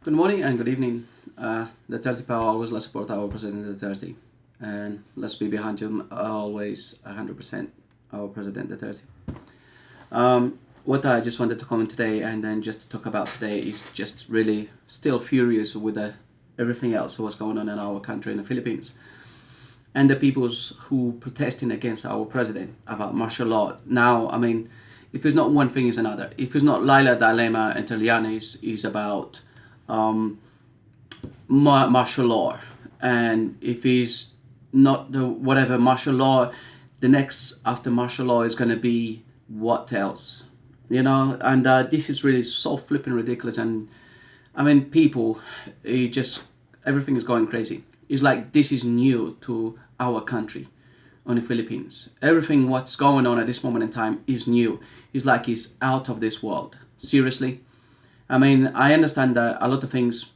Good morning and good evening. Deterte power always let's support our President Deterte, and let's be behind him always 100%. Our President Deterte. What I just wanted to comment today and then just to talk about today is just really still furious with everything else what's going on in our country in the Philippines and the peoples who protesting against our president about martial law. Now, I mean, if it's not one thing, is another. If it's not Laila Dilemma and Italianis is about martial law, and if it's not the whatever martial law, the next after martial law is gonna be what else, and this is really so flipping ridiculous. And I mean, people, it just everything is going crazy. It's like this is new to our country on the Philippines. Everything what's going on at this moment in time is new. It's like it's out of this world. Seriously. I mean, I understand that a lot of things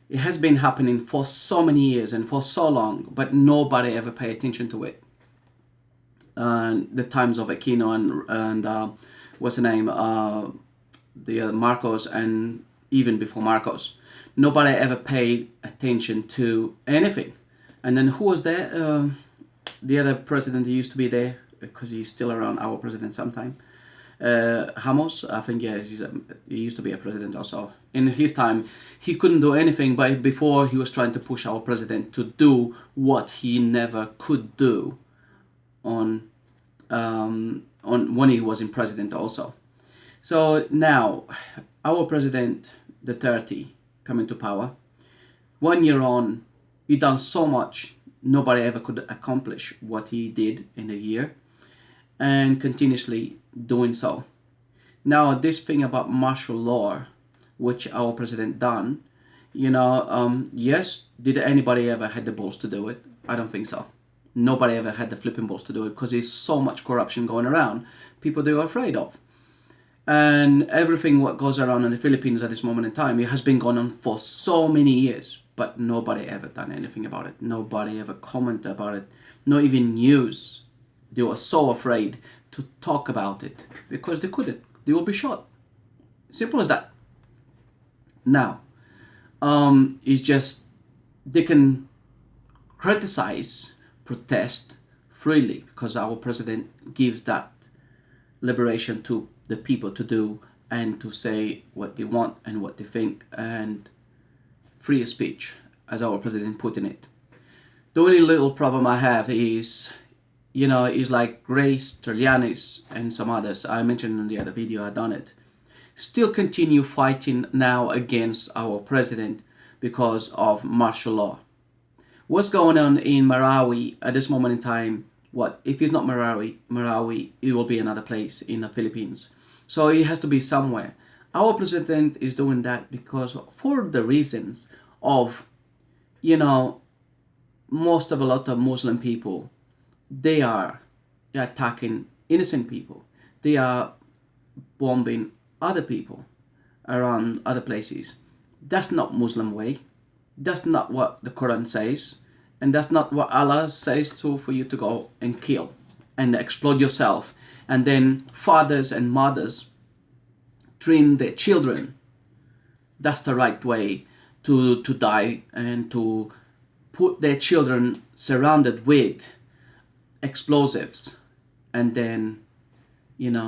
it has been happening for so many years and for so long, but nobody ever pay attention to it. The times of Aquino and what's the name, the Marcos, and even before Marcos, nobody ever paid attention to anything. And then who was there? The other president who used to be there because he's still around. Our president sometime. Ramos, I think, yeah, he used to be a president also. In his time, he couldn't do anything, but before he was trying to push our president to do what he never could do on when he was in president also. So now, our president, Deterte, coming to power, 1 year on, he done so much, nobody ever could accomplish what he did in a year, and continuously doing so. Now, this thing about martial law, which our president done, yes, did anybody ever had the balls to do it? I don't think so. Nobody ever had the flipping balls to do it because there's so much corruption going around. People they are afraid of. And everything what goes around in the Philippines at this moment in time, it has been going on for so many years, but nobody ever done anything about it. Nobody ever commented about it. Not even news. They were so afraid to talk about it because they couldn't. They will be shot. Simple as that. Now, it's just they can criticize, protest freely because our president gives that liberation to the people to do and to say what they want and what they think, and free speech, as our president put in it. The only little problem I have is like Grace, Terlianis, and some others I mentioned in the other video I done it, still continue fighting now against our president because of martial law. What's going on in Marawi at this moment in time? What if it's not Marawi, it will be another place in the Philippines. So it has to be somewhere. Our president is doing that because for the reasons of, most of a lot of Muslim people, they are attacking innocent people. They are bombing other people around other places. That's not Muslim way. That's not what the Quran says, and that's not what Allah says to for you to go and kill and explode yourself, and then fathers and mothers train their children. That's the right way to die and to put their children surrounded with explosives, and then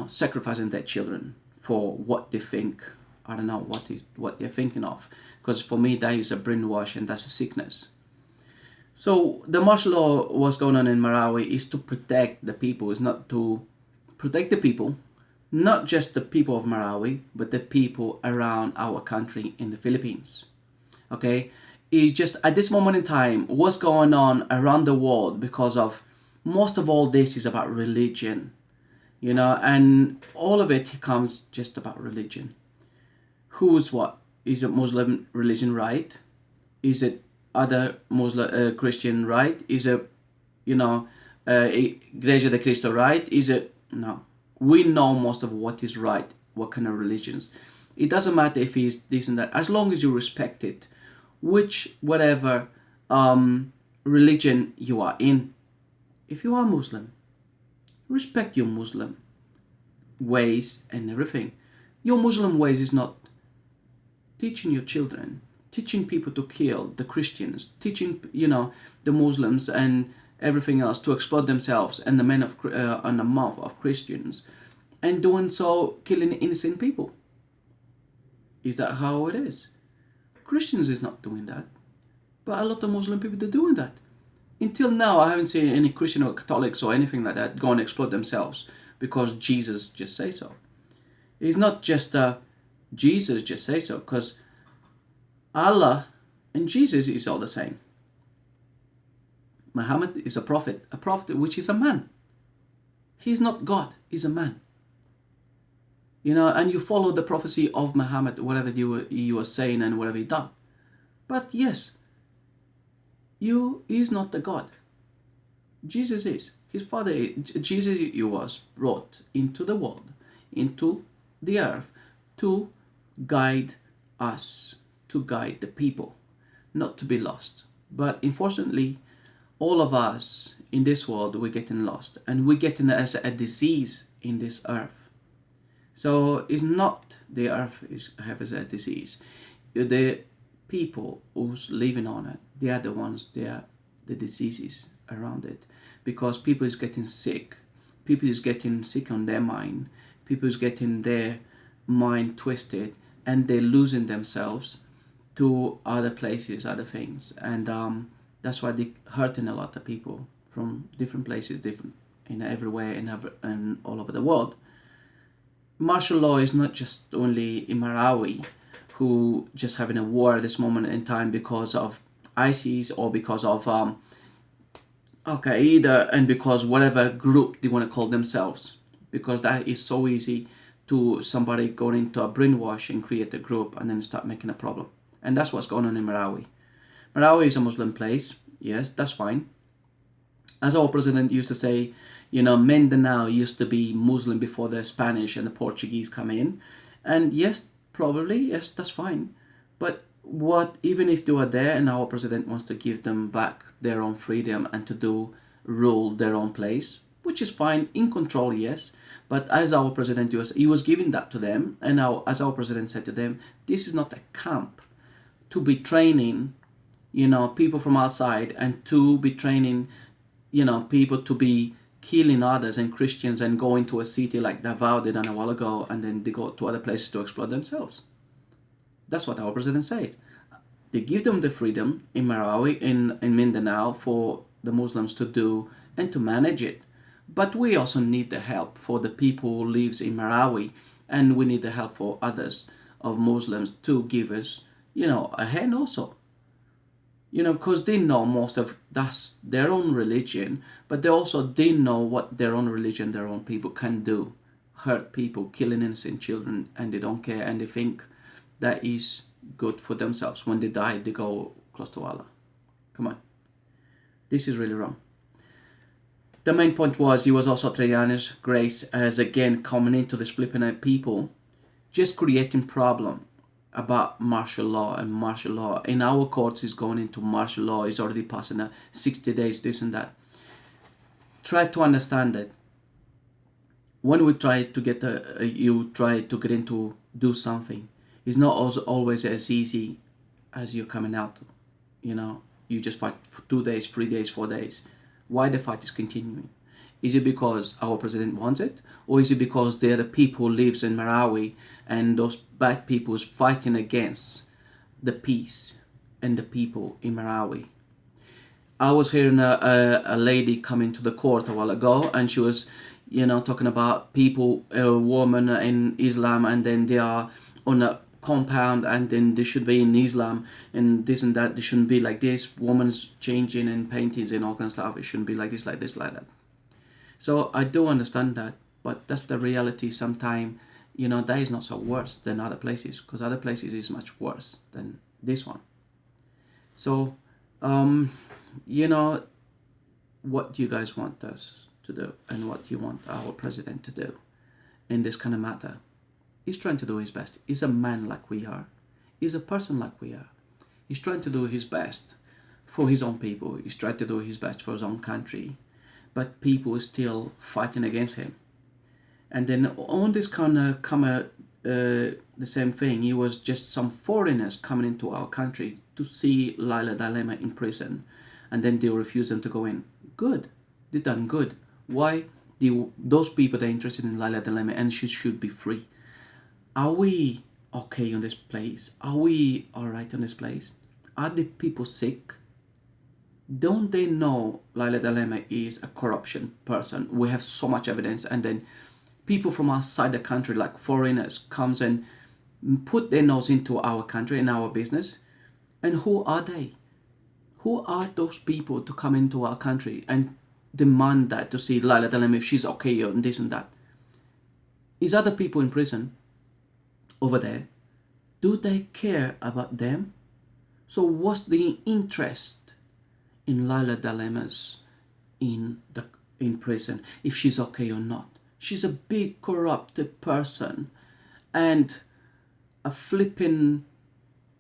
sacrificing their children for what they think. I don't know what they're thinking of, because for me that is a brainwash and that's a sickness. So the martial law what's going on in Marawi is to protect the people. It's not to protect the people, not just the people of Marawi, but the people around our country in the Philippines. Okay, it's just at this moment in time what's going on around the world, because of most of all this is about religion, and all of it comes just about religion. Who's what? Is it Muslim religion right? Is it other Muslim Christian right? Is it Igreja de Cristo right? Is it no? We know most of what is right. What kind of religions? It doesn't matter if it's this and that, as long as you respect it, whatever religion you are in. If you are Muslim, respect your Muslim ways and everything. Your Muslim ways is not teaching your children teaching people to kill the Christians, teaching, the Muslims and everything else to exploit themselves and the men of and the mouth of Christians, and doing so killing innocent people. Is that how it is? Christians is not doing that, but a lot of Muslim people are doing that. Until now, I haven't seen any Christian or Catholics or anything like that go and exploit themselves because Jesus just say so. It's not just Jesus just say so, because Allah and Jesus is all the same. Muhammad is a prophet which is a man. He's not God, he's a man. And you follow the prophecy of Muhammad, whatever he was saying and whatever he done. But yes, is not the God. Jesus is. His father is. Jesus was brought into the world, into the earth, to guide us, to guide the people, not to be lost. But unfortunately, all of us in this world, we're getting lost, and we're getting as a disease in this earth. So it's not the earth has a disease. The people who's living on it, they are the ones, they are the diseases around it. Because people is getting sick. People is getting sick on their mind. People is getting their mind twisted, and they're losing themselves to other places, other things. And that's why they're hurting a lot of people from different places, different everywhere and all over the world. Martial law is not just only in Marawi, who just having a war at this moment in time because of ISIS or because of Al Qaeda, and because whatever group they want to call themselves, because that is so easy to somebody going into a brainwash and create a group and then start making a problem. And that's what's going on in Marawi. Marawi is a Muslim place, yes, that's fine. As our president used to say, Mindanao used to be Muslim before the Spanish and the Portuguese come in. And yes, probably, yes, that's fine. But even if they were there and our president wants to give them back their own freedom and to rule their own place, which is fine, in control, yes. But as our president he was giving that to them, and now as our president said to them, this is not a camp to be training, people from outside, and to be training, people to be killing others and Christians and going to a city like Davao did a while ago, and then they go to other places to exploit themselves. That's what our president said. They give them the freedom in Marawi, in Mindanao, for the Muslims to do and to manage it. But we also need the help for the people who lives in Marawi, and we need the help for others of Muslims to give us, a hand also. Because they know most of that's their own religion, but they also didn't know what their own religion, their own people can do. Hurt people, killing innocent children, and they don't care, and they think that is good for themselves. When they die, they go close to Allah. Come on. This is really wrong. The main point was he was also Triana's grace as again coming into this Filipino people, just creating problem about martial law. And martial law in our courts is going into martial law, is already passing 60 days, this and that. Try to understand that when we try to get you try to get into do something, it's not also always as easy as you're coming out. You just fight for 2 days, 3 days, 4 days. Why the fight is continuing? Is it because our president wants it? Or is it because they're the people who lives in Marawi and those bad people is fighting against the peace and the people in Marawi? I was hearing a lady come into the court a while ago, and she was, talking about people, a woman in Islam, and then they are on a compound, and then they should be in Islam, and this and that. They shouldn't be like this. Woman's changing and paintings and all kinds of stuff. It shouldn't be like this, like this, like that. So I do understand that, but that's the reality. Sometimes, that is not so worse than other places, because other places is much worse than this one. So, what do you guys want us to do, and what do you want our president to do in this kind of matter? He's trying to do his best. He's a man like we are. He's a person like we are. He's trying to do his best for his own people. He's trying to do his best for his own country. But people are still fighting against him. And then on this kind of the same thing. It was just some foreigners coming into our country to see Laila Dalema in prison, and then they refused them to go in. Good, they done good. Why? Those people that are interested in Laila Dalema and she should be free. Are we okay on this place? Are we all right on this place? Are the people sick? Don't they know Laila Dalema is a corruption person? We have so much evidence, and then people from outside the country, like foreigners, comes and put their nose into our country and our business. And who are they? Who are those people to come into our country and demand that to see Laila Dalema if she's okay and this and that? Is other people in prison over there? Do they care about them? So what's the interest in Laila Dalema's in prison if she's okay or not? She's a big corrupted person, and a flipping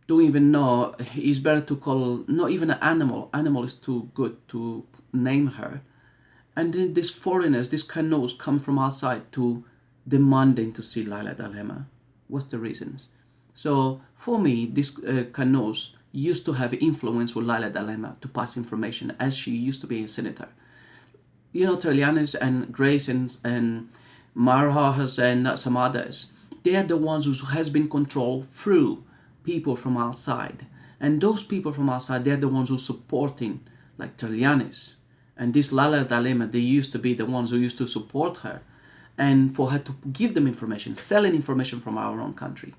don't even know. It's better to call not even an animal. Animal is too good to name her. And then these foreigners, these kanos come from outside to demanding to see Laila Dalema. What's the reasons? So for me, these kanos used to have influence with Laila Dalema to pass information, as she used to be a senator. You know, Trelianis and Grace and Marhas and some others, they are the ones who has been controlled through people from outside. And those people from outside, they're the ones who supporting, like Trelianis. And this Laila Dalema, they used to be the ones who used to support her. And for her to give them information, selling information from our own country.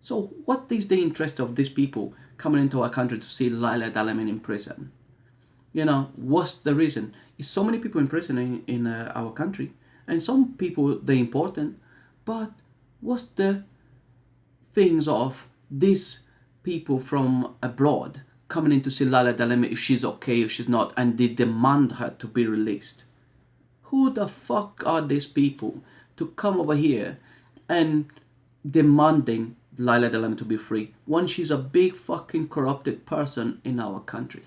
So what is the interest of these people coming into our country to see Laila Dalema in prison? You know, what's the reason? Is so many people in prison in our country, and some people they're important, but what's the things of these people from abroad coming in to see Laila Dalema if she's okay, if she's not, and they demand her to be released? Who the fuck are these people to come over here and demanding Laila Dalema to be free when she's a big fucking corrupted person in our country?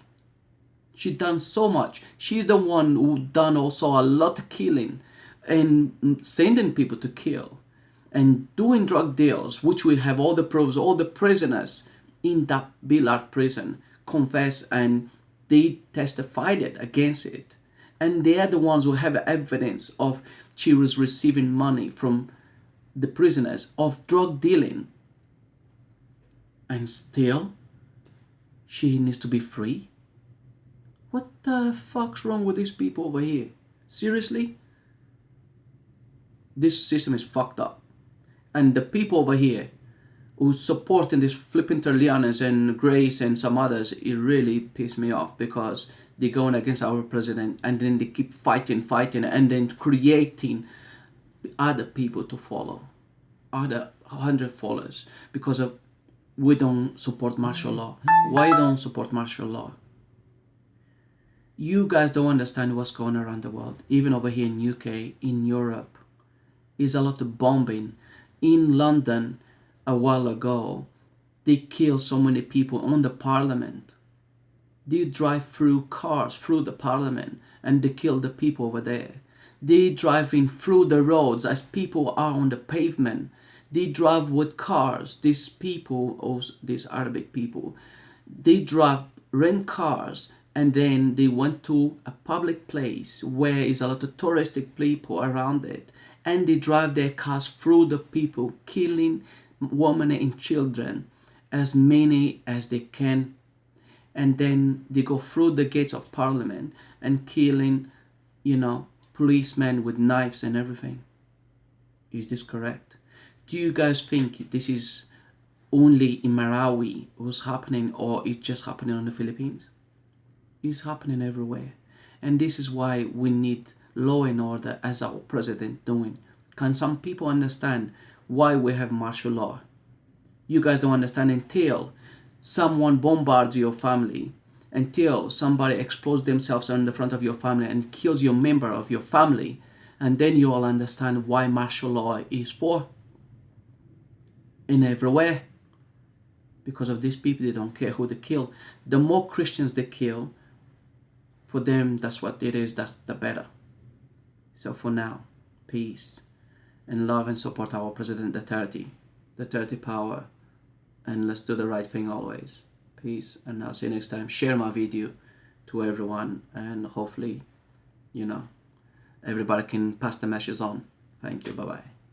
She done so much. She's the one who done also a lot of killing and sending people to kill and doing drug deals, which we have all the proofs. All the prisoners in that Billard prison confess and they testified it against it. And they are the ones who have evidence of she was receiving money from the prisoners of drug dealing. And still, she needs to be free? What the fuck's wrong with these people over here? Seriously? This system is fucked up. And the people over here who's supporting this flipping Terlianas and Grace and some others, it really pissed me off because they're going against our president and then they keep fighting and then creating other people to follow. Other 100 followers because of we don't support martial law. Why don't support martial law? You guys don't understand what's going on around the world. Even over here in UK, in Europe, is a lot of bombing. In London, a while ago, they killed so many people on the parliament. They drive through cars through the parliament and they kill the people over there. They driving through the roads as people are on the pavement. They drive with cars. These people, these Arabic people, they drive rent cars and then they went to a public place where is a lot of touristic people around it, and they drive their cars through the people, killing women and children, as many as they can, and then they go through the gates of parliament and killing, policemen with knives and everything. Is this correct? Do you guys think this is only in Marawi what's happening, or it's just happening on the Philippines? It's happening everywhere. And this is why we need law and order, as our president doing. Can some people understand why we have martial law? You guys don't understand until someone bombards your family, until somebody explodes themselves in the front of your family and kills your member of your family, and then you all understand why martial law is for. In everywhere. Because of these people, they don't care who they kill. The more Christians they kill, for them, that's what it is, that's the better. So for now, peace. and love and support our President Deterte. Deterte power, and let's do the right thing always. Peace, and I'll see you next time. Share my video to everyone, and hopefully, you know, everybody can pass the message on. Thank you. Bye bye.